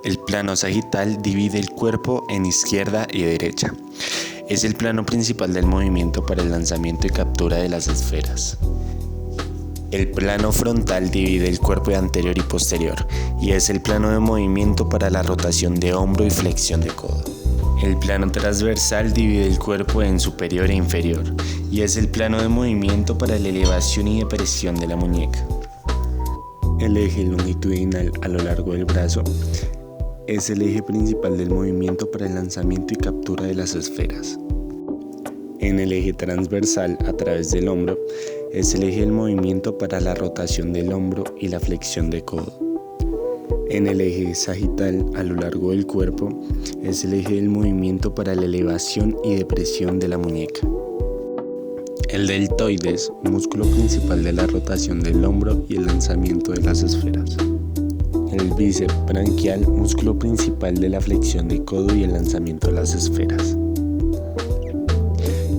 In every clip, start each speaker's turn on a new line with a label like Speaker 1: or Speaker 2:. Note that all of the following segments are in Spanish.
Speaker 1: El plano sagital divide el cuerpo en izquierda y derecha. Es el plano principal del movimiento para el lanzamiento y captura de las esferas. El plano frontal divide el cuerpo anterior y posterior y es el plano de movimiento para la rotación de hombro y flexión de codo. El plano transversal divide el cuerpo en superior e inferior y es el plano de movimiento para la elevación y depresión de la muñeca. El eje longitudinal a lo largo del brazo es el eje principal del movimiento para el lanzamiento y captura de las esferas. En el eje transversal a través del hombro es el eje del movimiento para la rotación del hombro y la flexión de codo. En el eje sagital a lo largo del cuerpo es el eje del movimiento para la elevación y depresión de la muñeca. El deltoides, músculo principal de la rotación del hombro y el lanzamiento de las esferas. El bíceps branquial, músculo principal de la flexión de codo y el lanzamiento de las esferas.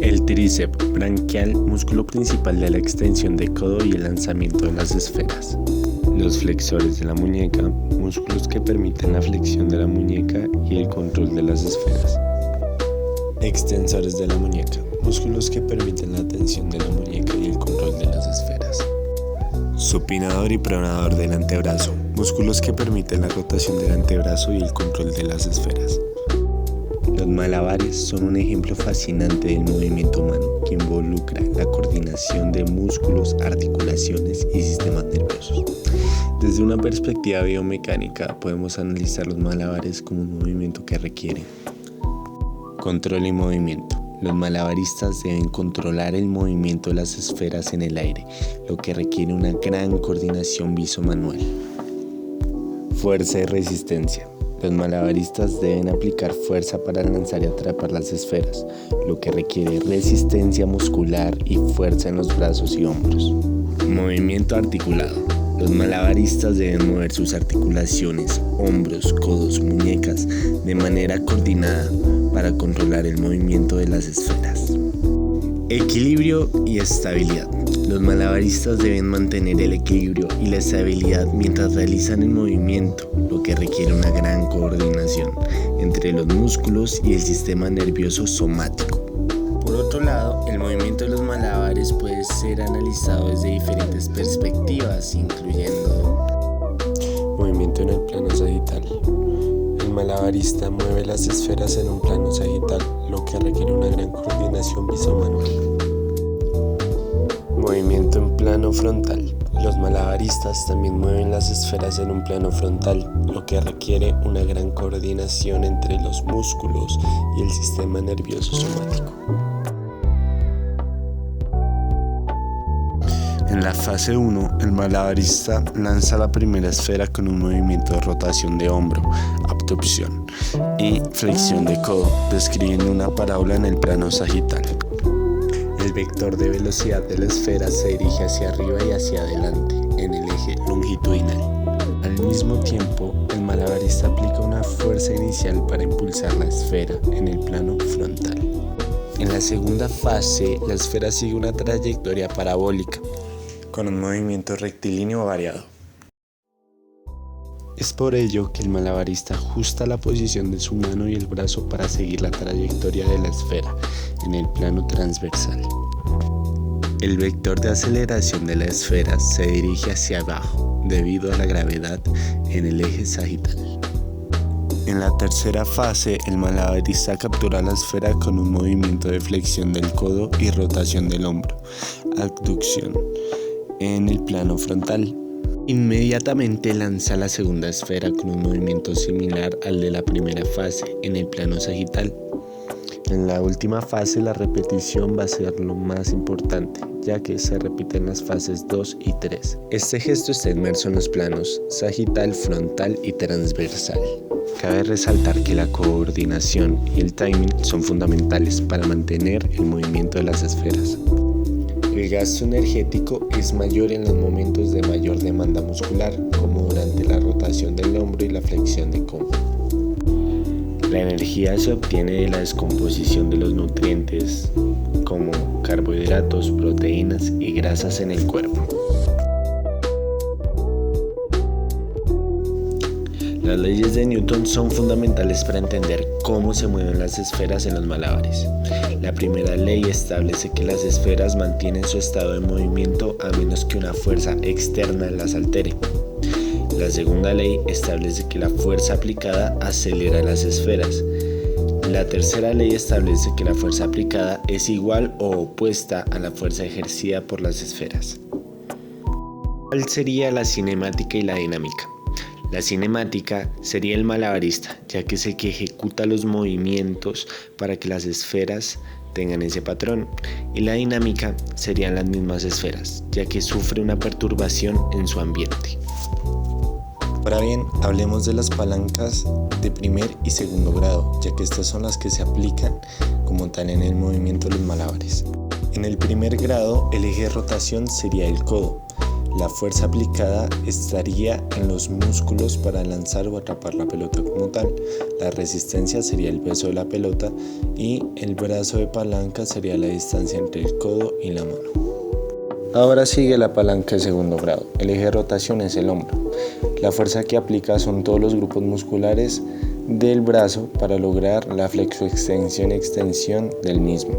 Speaker 1: El tríceps branquial, músculo principal de la extensión de codo y el lanzamiento de las esferas. Los flexores de la muñeca, músculos que permiten la flexión de la muñeca y el control de las esferas. Extensores de la muñeca, músculos que permiten la tensión de la muñeca y el control de las esferas. Supinador y pronador del antebrazo, músculos que permiten la rotación del antebrazo y el control de las esferas. Los malabares son un ejemplo fascinante del movimiento humano que involucra la coordinación de músculos, articulaciones y sistemas nerviosos. Desde una perspectiva biomecánica podemos analizar los malabares como un movimiento que requiere control y movimiento. Los malabaristas deben controlar el movimiento de las esferas en el aire, lo que requiere una gran coordinación visomanual. Fuerza y resistencia. Los malabaristas deben aplicar fuerza para lanzar y atrapar las esferas, lo que requiere resistencia muscular y fuerza en los brazos y hombros. Movimiento articulado. Los malabaristas deben mover sus articulaciones, hombros, codos, muñecas de manera coordinada para controlar el movimiento de las esferas. Equilibrio y estabilidad. Los malabaristas deben mantener el equilibrio y la estabilidad mientras realizan el movimiento, lo que requiere una gran coordinación entre los músculos y el sistema nervioso somático. Por otro lado, el movimiento de los malabares puede ser analizado desde diferentes perspectivas, incluyendo movimiento en el plano sagital. El malabarista mueve las esferas en un plano sagital, lo que requiere una gran coordinación visomanual. Movimiento en plano frontal. Los malabaristas también mueven las esferas en un plano frontal, lo que requiere una gran coordinación entre los músculos y el sistema nervioso somático. En la fase 1, el malabarista lanza la primera esfera con un movimiento de rotación de hombro, abducción y flexión de codo, describiendo una parábola en el plano sagital. El vector de velocidad de la esfera se dirige hacia arriba y hacia adelante, en el eje longitudinal. Al mismo tiempo, el malabarista aplica una fuerza inicial para impulsar la esfera en el plano frontal. En la segunda fase, la esfera sigue una trayectoria parabólica, con un movimiento rectilíneo variado. Es por ello que el malabarista ajusta la posición de su mano y el brazo para seguir la trayectoria de la esfera en el plano transversal. El vector de aceleración de la esfera se dirige hacia abajo debido a la gravedad en el eje sagital. En la tercera fase, el malabarista captura la esfera con un movimiento de flexión del codo y rotación del hombro, abducción, en el plano frontal. Inmediatamente lanza la segunda esfera con un movimiento similar al de la primera fase en el plano sagital. En la última fase la repetición va a ser lo más importante, ya que se repiten las fases 2 y 3. Este gesto está inmerso en los planos sagital, frontal y transversal. Cabe resaltar que la coordinación y el timing son fundamentales para mantener el movimiento de las esferas. El gasto energético es mayor en los momentos de mayor demanda muscular, como durante la rotación del hombro y la flexión de codo. La energía se obtiene de la descomposición de los nutrientes, como carbohidratos, proteínas y grasas en el cuerpo. Las leyes de Newton son fundamentales para entender cómo se mueven las esferas en los malabares. La primera ley establece que las esferas mantienen su estado de movimiento a menos que una fuerza externa las altere. La segunda ley establece que la fuerza aplicada acelera las esferas. La tercera ley establece que la fuerza aplicada es igual o opuesta a la fuerza ejercida por las esferas. ¿Cuál sería la cinemática y la dinámica? La cinemática sería el malabarista, ya que es el que ejecuta los movimientos para que las esferas tengan ese patrón. Y la dinámica serían las mismas esferas, ya que sufre una perturbación en su ambiente.
Speaker 2: Ahora bien, hablemos de las palancas de primer y segundo grado, ya que estas son las que se aplican como tal en el movimiento de los malabares. En el primer grado, el eje de rotación sería el codo. La fuerza aplicada estaría en los músculos para lanzar o atrapar la pelota como tal. La resistencia sería el peso de la pelota y el brazo de palanca sería la distancia entre el codo y la mano. Ahora sigue la palanca de segundo grado. El eje de rotación es el hombro. La fuerza que aplica son todos los grupos musculares del brazo para lograr la flexoextensión y extensión del mismo.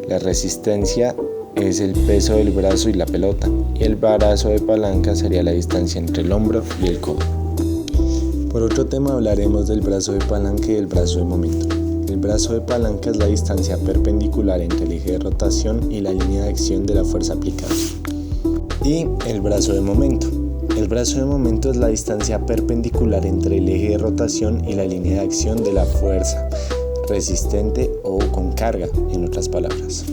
Speaker 2: La resistencia es el peso del brazo y la pelota, y el brazo de palanca sería la distancia entre el hombro y el codo. Por otro tema hablaremos del brazo de palanca y del brazo de momento. El brazo de palanca es la distancia perpendicular entre el eje de rotación y la línea de acción de la fuerza aplicada. Y el brazo de momento. El brazo de momento es la distancia perpendicular entre el eje de rotación y la línea de acción de la fuerza resistente o con carga, en otras palabras.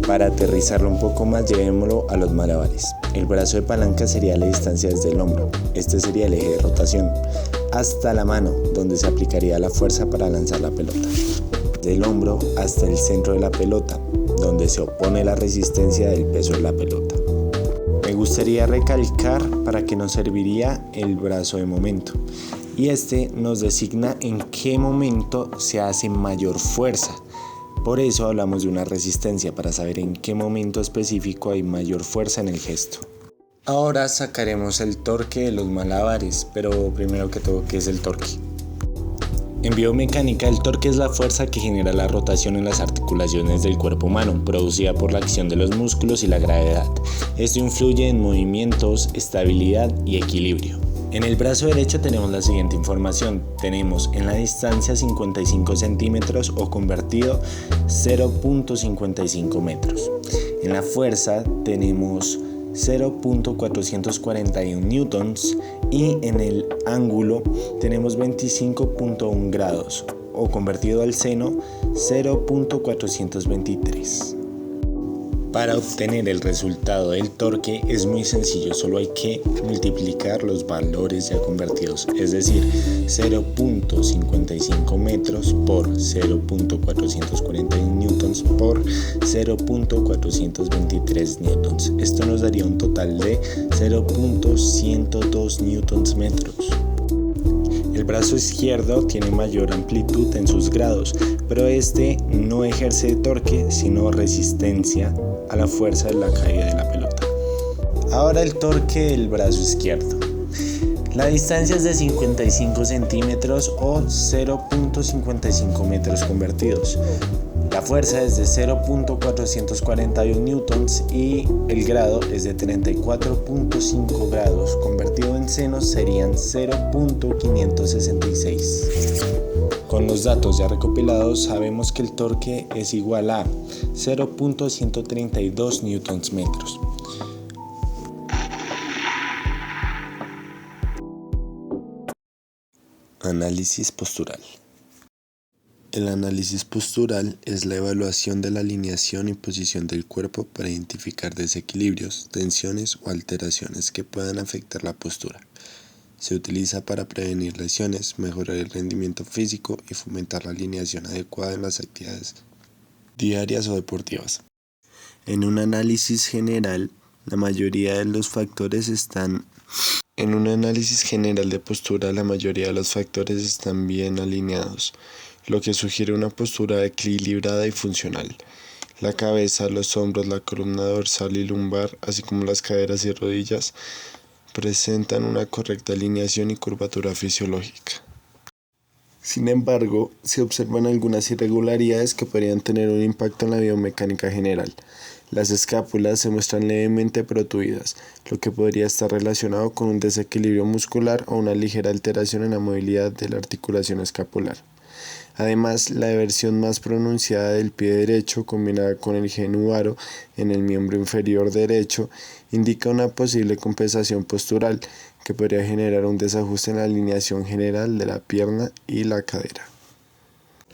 Speaker 2: Para aterrizarlo un poco más, llevémoslo a los malabares. El brazo de palanca sería la distancia desde el hombro, este sería el eje de rotación, hasta la mano, donde se aplicaría la fuerza para lanzar la pelota. Del hombro hasta el centro de la pelota, donde se opone la resistencia del peso de la pelota. Me gustaría recalcar para qué nos serviría el brazo de momento. Y este nos designa en qué momento se hace mayor fuerza. Por eso hablamos de una resistencia, para saber en qué momento específico hay mayor fuerza en el gesto. Ahora sacaremos el torque de los malabares, pero primero que todo, ¿qué es el torque? En biomecánica, el torque es la fuerza que genera la rotación en las articulaciones del cuerpo humano, producida por la acción de los músculos y la gravedad. Esto influye en movimientos, estabilidad y equilibrio. En el brazo derecho tenemos la siguiente información. Tenemos en la distancia 55 centímetros o convertido 0.55 metros. En la fuerza tenemos 0.441 newtons y en el ángulo tenemos 25.1 grados o convertido al seno 0.423. Para obtener el resultado del torque es muy sencillo, solo hay que multiplicar los valores ya convertidos, es decir, 0.55 metros por 0.441 newtons por 0.423 newtons. Esto nos daría un total de 0.102 newtons metros. El brazo izquierdo tiene mayor amplitud en sus grados, pero este no ejerce torque, sino resistencia a la fuerza de la caída de la pelota. Ahora el torque del brazo izquierdo. La distancia es de 55 centímetros o 0.55 metros convertidos. La fuerza es de 0.441 newtons y el grado es de 34.5 grados. Convertido en senos serían 0.566. Con los datos ya recopilados sabemos que el torque es igual a 0.132 newtons metros. Análisis postural. El análisis postural es la evaluación de la alineación y posición del cuerpo para identificar desequilibrios, tensiones o alteraciones que puedan afectar la postura. Se utiliza para prevenir lesiones, mejorar el rendimiento físico y fomentar la alineación adecuada en las actividades diarias o deportivas. En un análisis general, la mayoría de los factores están bien alineados, lo que sugiere una postura equilibrada y funcional. La cabeza, los hombros, la columna dorsal y lumbar, así como las caderas y rodillas, presentan una correcta alineación y curvatura fisiológica. Sin embargo, se observan algunas irregularidades que podrían tener un impacto en la biomecánica general. Las escápulas se muestran levemente protuidas, lo que podría estar relacionado con un desequilibrio muscular o una ligera alteración en la movilidad de la articulación escapular. Además, la eversión más pronunciada del pie derecho, combinada con el genu varo en el miembro inferior derecho, indica una posible compensación postural que podría generar un desajuste en la alineación general de la pierna y la cadera.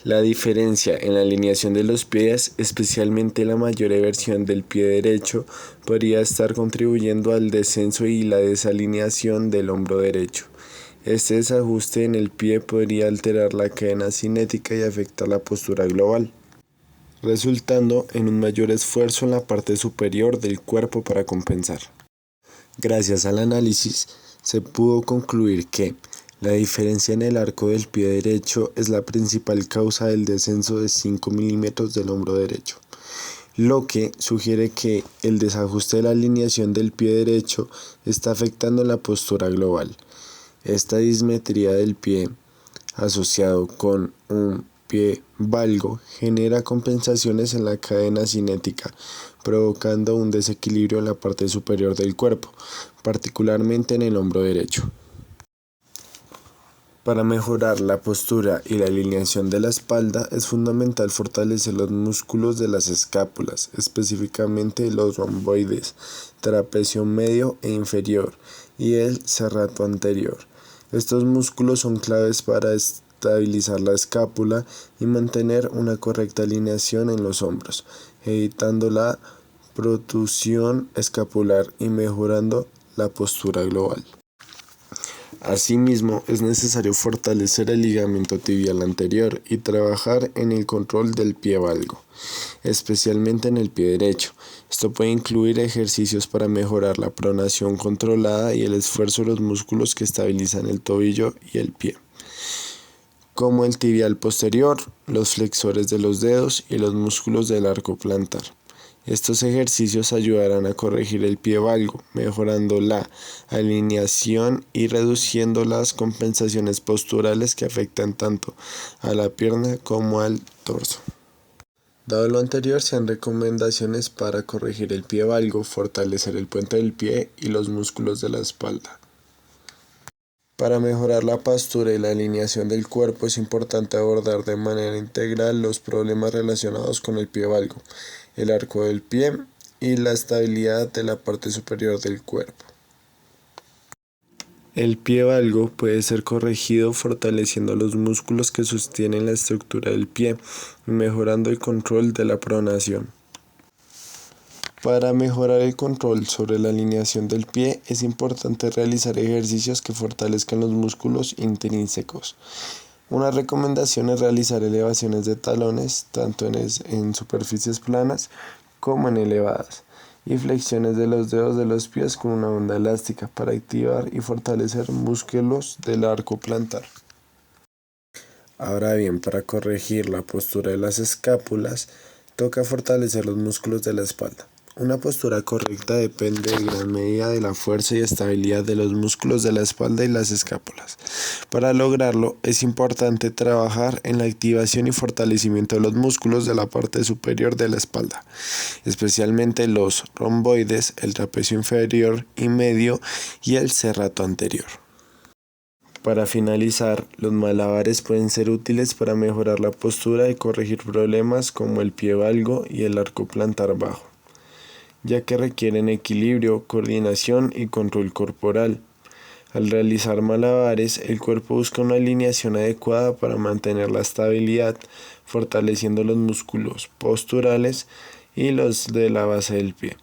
Speaker 2: La diferencia en la alineación de los pies, especialmente la mayor eversión del pie derecho, podría estar contribuyendo al descenso y la desalineación del hombro derecho. Este desajuste en el pie podría alterar la cadena cinética y afectar la postura global, resultando en un mayor esfuerzo en la parte superior del cuerpo para compensar. Gracias al análisis, se pudo concluir que la diferencia en el arco del pie derecho es la principal causa del descenso de 5 milímetros del hombro derecho, lo que sugiere que el desajuste de la alineación del pie derecho está afectando la postura global. Esta dismetría del pie, asociado con un pie valgo, genera compensaciones en la cadena cinética, provocando un desequilibrio en la parte superior del cuerpo, particularmente en el hombro derecho. Para mejorar la postura y la alineación de la espalda es fundamental fortalecer los músculos de las escápulas, específicamente los romboides, trapecio medio e inferior y el serrato anterior. Estos músculos son claves para estabilizar la escápula y mantener una correcta alineación en los hombros, evitando la protrusión escapular y mejorando la postura global. Asimismo, es necesario fortalecer el ligamento tibial anterior y trabajar en el control del pie valgo, especialmente en el pie derecho. Esto puede incluir ejercicios para mejorar la pronación controlada y el esfuerzo de los músculos que estabilizan el tobillo y el pie, como el tibial posterior, los flexores de los dedos y los músculos del arco plantar. Estos ejercicios ayudarán a corregir el pie valgo, mejorando la alineación y reduciendo las compensaciones posturales que afectan tanto a la pierna como al torso. Dado lo anterior, se dan recomendaciones para corregir el pie valgo, fortalecer el puente del pie y los músculos de la espalda. Para mejorar la postura y la alineación del cuerpo es importante abordar de manera integral los problemas relacionados con el pie valgo, el arco del pie y la estabilidad de la parte superior del cuerpo. El pie valgo puede ser corregido fortaleciendo los músculos que sostienen la estructura del pie y mejorando el control de la pronación. Para mejorar el control sobre la alineación del pie es importante realizar ejercicios que fortalezcan los músculos intrínsecos. Una recomendación es realizar elevaciones de talones tanto en superficies planas como en elevadas y flexiones de los dedos de los pies con una banda elástica para activar y fortalecer músculos del arco plantar. Ahora bien, para corregir la postura de las escápulas, toca fortalecer los músculos de la espalda. Una postura correcta depende en gran medida de la fuerza y estabilidad de los músculos de la espalda y las escápulas. Para lograrlo, es importante trabajar en la activación y fortalecimiento de los músculos de la parte superior de la espalda, especialmente los romboides, el trapecio inferior y medio y el serrato anterior. Para finalizar, los malabares pueden ser útiles para mejorar la postura y corregir problemas como el pie valgo y el arco plantar bajo, ya que requieren equilibrio, coordinación y control corporal. Al realizar malabares, el cuerpo busca una alineación adecuada para mantener la estabilidad, fortaleciendo los músculos posturales y los de la base del pie.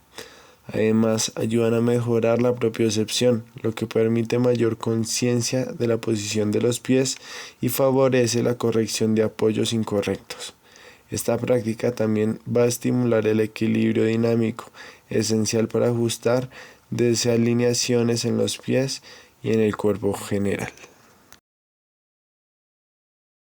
Speaker 2: Además, ayudan a mejorar la propiocepción, lo que permite mayor conciencia de la posición de los pies y favorece la corrección de apoyos incorrectos. Esta práctica también va a estimular el equilibrio dinámico, esencial para ajustar desalineaciones en los pies y en el cuerpo general.